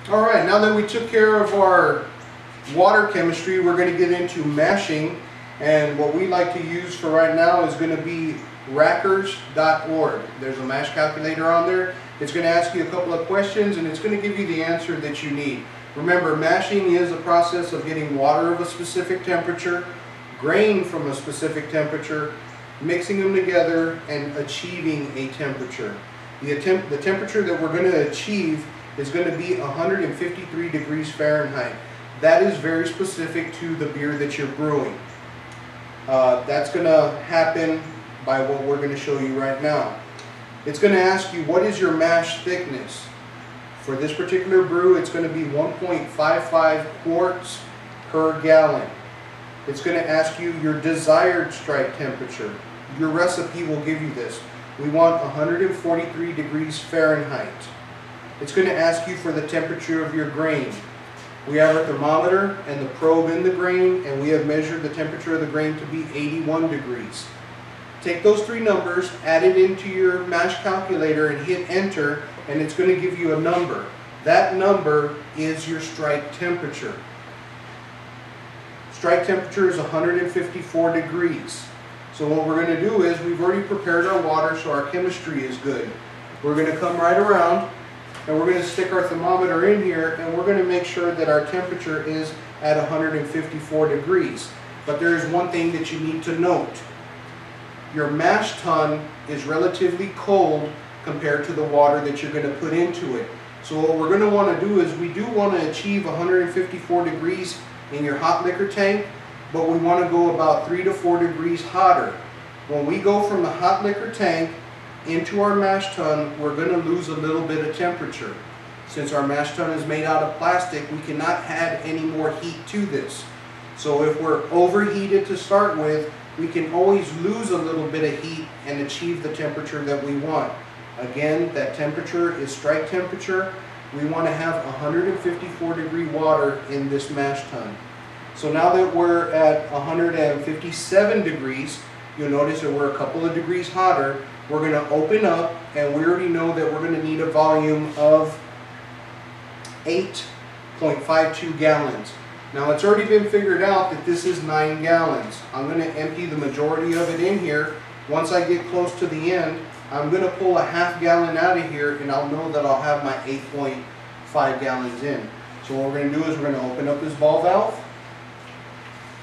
All right, now that we took care of our water chemistry, we're going to get into mashing. And what we like to use for right now is going to be rackers.org. There's a mash calculator on there. It's going to ask you a couple of questions and it's going to give you the answer that you need. Remember, mashing is a process of getting water of a specific temperature, grain from a specific temperature, mixing them together and achieving a temperature. The temperature that we're going to achieve is going to be 153 degrees Fahrenheit. That is very specific to the beer that you're brewing. That's going to happen by what we're going to show you right now. It's going to ask you, what is your mash thickness? For this particular brew, it's going to be 1.55 quarts per gallon. It's going to ask you your desired strike temperature. Your recipe will give you this. We want 143 degrees Fahrenheit. It's going to ask you for the temperature of your grain. We have a thermometer and the probe in the grain, and we have measured the temperature of the grain to be 81 degrees. Take those three numbers, add it into your mash calculator and hit enter, and it's going to give you a number. That number is your strike temperature. Strike temperature is 154 degrees. So what we're going to do is, we've already prepared our water so our chemistry is good. We're going to come right around and we're going to stick our thermometer in here and we're going to make sure that our temperature is at 154 degrees. But there is one thing that you need to note. Your mash tun is relatively cold compared to the water that you're going to put into it. So what we're going to want to do is, we do want to achieve 154 degrees in your hot liquor tank, but we want to go about 3 to 4 degrees hotter. When we go from the hot liquor tank into our mash tun, we're going to lose a little bit of temperature. Since our mash tun is made out of plastic, we cannot add any more heat to this. So if we're overheated to start with, we can always lose a little bit of heat and achieve the temperature that we want. Again, that temperature is strike temperature. We want to have 154 degree water in this mash tun. So now that we're at 157 degrees, you'll notice that we're a couple of degrees hotter. We're going to open up, and we already know that we're going to need a volume of 8.52 gallons. Now it's already been figured out that this is 9 gallons. I'm going to empty the majority of it in here. Once I get close to the end, I'm going to pull a half gallon out of here and I'll know that I'll have my 8.5 gallons in. So what we're going to do is, we're going to open up this ball valve.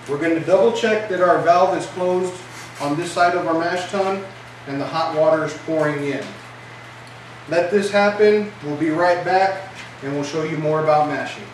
We're going to double check that our valve is closed on this side of our mash tun and the hot water is pouring in. Let this happen. We'll be right back and we'll show you more about mashing.